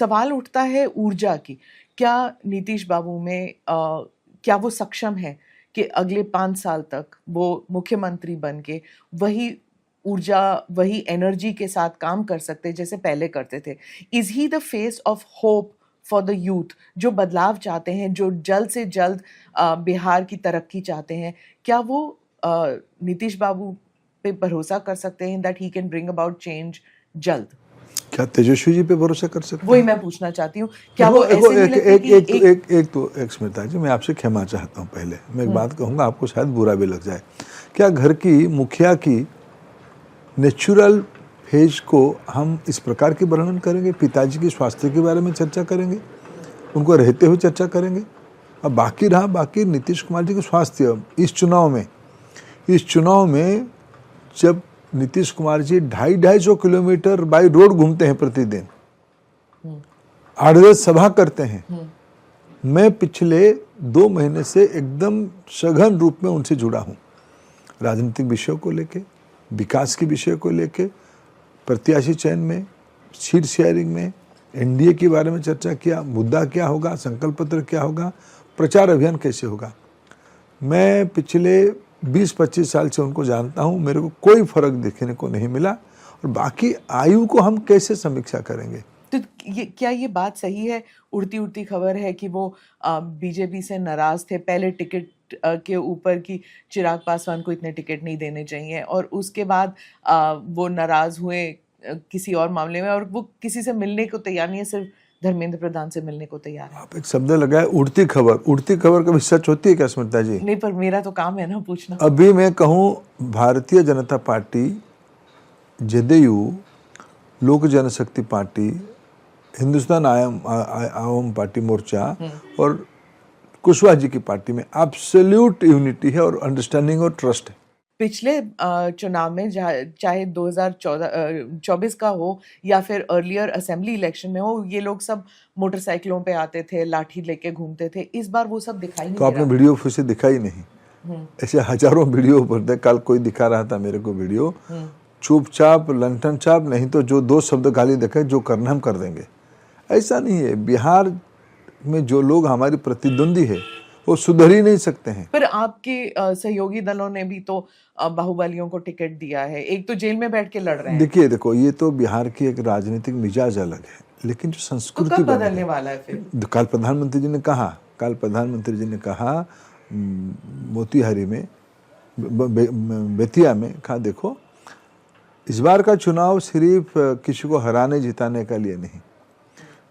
सवाल उठता है ऊर्जा की। क्या नीतीश बाबू में क्या वो सक्षम है कि अगले 5 साल तक वो मुख्यमंत्री बन के वही ऊर्जा, वही एनर्जी के साथ काम कर सकते हैं जैसे पहले करते थे? Is he the face of hope for the youth, जो बदलाव चाहते हैं, जो जल्द से जल्द बिहार की तरक्की चाहते हैं? क्या वो नीतीश बाबू पे भरोसा कर सकते हैं that he can bring about change जल्द? क्या तेजस्वी जी पे भरोसा कर सकते वही हैं? मैं पूछना चाहती हूँ। क्या वो ऐसे नहीं लगते कि एक स्मिता जी, मैं आपसे क्षमा चाहता हूँ। पहले मैं एक बात कहूँगा, आपको शायद बुरा भी लग जाए। क्या घर की मुखिया की नेचुरल फेज को हम इस प्रकार की वर्णन करेंगे? पिताजी के स्वास्थ्य के बारे में चर्चा करेंगे, उनको रहते हुए चर्चा करेंगे। अब बाकी नीतीश कुमार जी के स्वास्थ्य इस चुनाव में जब Nitish Kumar ji 250 kilometre by road घूमते हैं प्रतिदिन, 8-10 सभा करते हैं, मैं पिछले 2 महीने से एकदम सघन रूप में उनसे जुड़ा हूँ। राजनीतिक विषयों को लेके, विकास के विषय को लेके, प्रत्याशी चयन में, सीट शेयरिंग में, एनडीए के बारे में चर्चा किया, मुद्दा क्या होगा, संकल्प पत्र क्या होगा, प्रचार अभियान कैसे होगा। मैं पिछले 20-25 साल से उनको जानता हूं, मेरे को कोई फर्क देखने को नहीं मिला। और बाकी आयु को हम कैसे समीक्षा करेंगे? तो क्या ये बात सही है? उड़ती खबर है कि वो बीजेपी से नाराज थे पहले टिकट के ऊपर कि चिराग पासवान को इतने टिकट नहीं देने चाहिए, और उसके बाद वो नाराज हुए किसी और मामले में, और वो किसी से मिलने को तैयार नहीं है, सिर्फ धर्मेंद्र प्रधान से मिलने को तैयार है। आप एक शब्द लगाए, उड़ती खबर कभी सच होती है क्या स्मिता जी? नहीं, पर मेरा तो काम है ना पूछना। अभी मैं कहूँ, भारतीय जनता पार्टी, जेडीयू, लोक जनशक्ति पार्टी, हिंदुस्तान आवाम पार्टी मोर्चा और कुशवाहा जी की पार्टी में एब्सोल्यूट यूनिटी है और अंडरस्टैंडिंग और ट्रस्ट है। पिछले चुनाव में चाहे 2024 का हो या फिर अर्लियर असेंबली इलेक्शन में हो, ये लोग सब मोटरसाइकिलों पे आते थे, लाठी लेके घूमते थे। इस बार वो सब दिखाई नहीं तो आपने वीडियो फिर से दिखाई नहीं? ऐसे हजारों वीडियो पर कल कोई दिखा रहा था मेरे को वीडियो, चुपचाप लंठन चाप, नहीं तो जो 2 शब्द गाली देखे, जो करना हम कर देंगे। ऐसा नहीं है। बिहार में जो लोग हमारी प्रतिद्वंदी है वो सुधर ही नहीं सकते हैं। पर आपके सहयोगी दलों ने भी तो बाहुबलियों को टिकट दिया है, एक तो जेल में बैठ के लड़ रहे हैं। देखो, ये तो बिहार की एक राजनीतिक मिजाज अलग है, लेकिन जो संस्कृति तो कब बदलने वाला है फिर? कल प्रधानमंत्री जी ने कहा मोतिहारी में, बेतिया में, कहा देखो, इस बार का चुनाव सिर्फ किसी को हराने जिताने का लिए नहीं,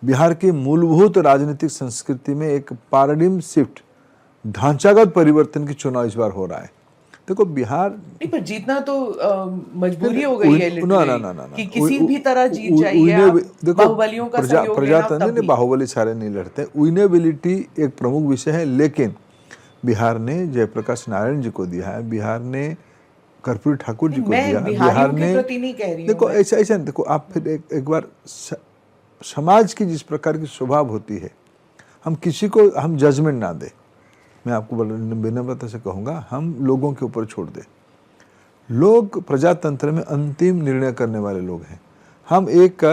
बिहार की मूलभूत राजनीतिक संस्कृति में एक पैराडिम शिफ्ट, ढांचागत परिवर्तन की चुनाव इस बार हो रहा है। देखो बिहार नहीं, पर जीतना तो मजबूरी हो गई है कि किसी भी तरह जीत जाइए आप। बाहुबलियों का सहयोग प्रजातंत्र ने बाहुबली सारे नहीं लड़ते, विनेबिलिटी एक प्रमुख विषय है। लेकिन बिहार ने जयप्रकाश नारायण जी को दिया है, बिहार ने कर्पूरी ठाकुर जी को दिया, बिहार ने, देखो ऐसा देखो आप फिर एक बार समाज की जिस प्रकार की स्वभाव होती है, हम किसी को हम जजमेंट ना दे। मैं आपको विनम्रता से कहूँगा, हम लोगों के ऊपर छोड़ दे। लोग प्रजातंत्र में अंतिम निर्णय करने वाले लोग हैं। हम एक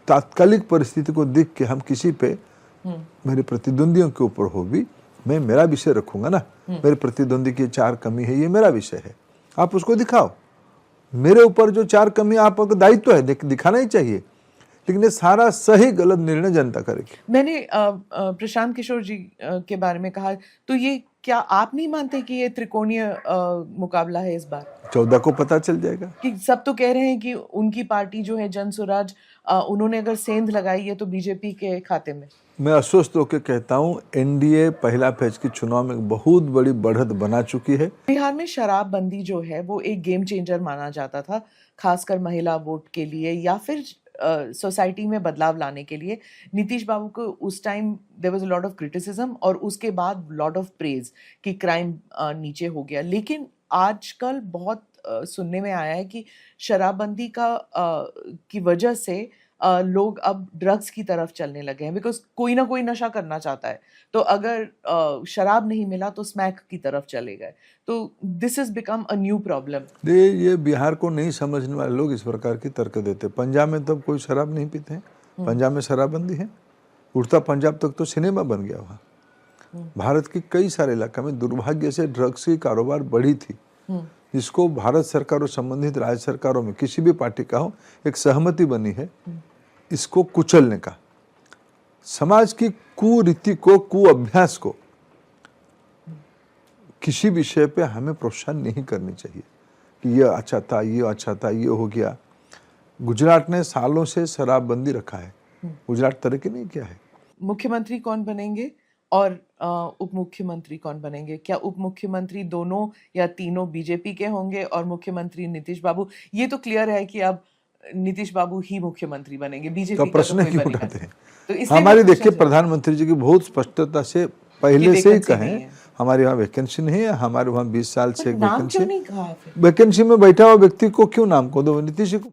तात्कालिक परिस्थिति को देख के हम किसी पे, मेरे प्रतिद्वंदियों के ऊपर हो भी, मैं मेरा विषय रखूंगा ना, मेरे प्रतिद्वंदी की 4 कमी है, ये मेरा विषय है, आप उसको दिखाओ। मेरे ऊपर जो 4 कमी, आपका दायित्व है, दिखाना ही चाहिए, लेकिन ये सारा सही गलत निर्णय जनता करेगी। मैंने प्रशांत किशोर जी के बारे में कहा, तो ये क्या आप नहीं मानते कि ये त्रिकोणीय मुकाबला है इस बार? 14 को पता चल जाएगा। कि सब तो कह रहे हैं कि उनकी पार्टी जो है जन स्वराज, उन्होंने अगर सेंध लगाई है तो बीजेपी के खाते में। मैं अस्वस्थ होकर कहता हूँ, एनडीए पहला फेज की चुनाव में बहुत बड़ी बढ़त बना चुकी है। बिहार में शराबबंदी जो है वो एक गेम चेंजर माना जाता था, खासकर महिला वोट के लिए या फिर सोसाइटी में बदलाव लाने के लिए। नीतीश बाबू को उस time there was a lot of criticism और उसके बाद लॉट ऑफ प्रेज कि क्राइम नीचे हो गया। लेकिन आजकल बहुत सुनने में आया है कि शराबबंदी की वजह से लोग अब ड्रग्स की तरफ चलने लगे हैं, बिकॉज कोई ना कोई नशा करना चाहता है। तो अगर शराब नहीं मिला तो स्मैक की तरफ चले गए। तो this is become a new problem. ये बिहार को नहीं समझने वाले लोग इस प्रकार की तर्क देते। पंजाब में तो कोई शराब नहीं पीते हैं, पंजाब में शराबबंदी है, उड़ता पंजाब तक तो सिनेमा बन गया वहाँ। भारत के कई सारे इलाका में दुर्भाग्य से ड्रग्स की कारोबार बढ़ी थी, जिसको भारत सरकार और संबंधित राज्य सरकारों में किसी भी पार्टी का हो एक सहमति बनी है इसको कुचलने का। समाज की कुरीति को, कुअभ्यास को किसी विषय पे हमें प्रोत्साहन नहीं करनी चाहिए कि ये अच्छा था, ये अच्छा था, ये हो गया। गुजरात ने सालों से शराबबंदी रखा है, गुजरात तरक्की नहीं किया है। मुख्यमंत्री कौन बनेंगे और उप मुख्यमंत्री कौन बनेंगे? क्या उप मुख्यमंत्री दोनों या तीनों बीजेपी के होंगे और मुख्यमंत्री नीतीश बाबू? ये तो क्लियर है कि अब नीतीश बाबू ही मुख्यमंत्री बनेंगे, बीजेपी तो का प्रश्न तो कोई क्यों बनेगा उठाते हैं? तो इसलिए हमारी मैं देखिए पूछना प्रधानमंत्री जी की बहुत स्पष्टता से पहले से ही वैकेंसी नहीं कहें, है। हमारे वहाँ वैकेंसी नहीं है, हमारे वहाँ 20 साल से पर एक नाम क्यों वैकेंसी। नहीं कहा फिर? वैकेंसी में बैठा हुआ व्यक्ति को क्यों नाम को दो? नीतीश जी को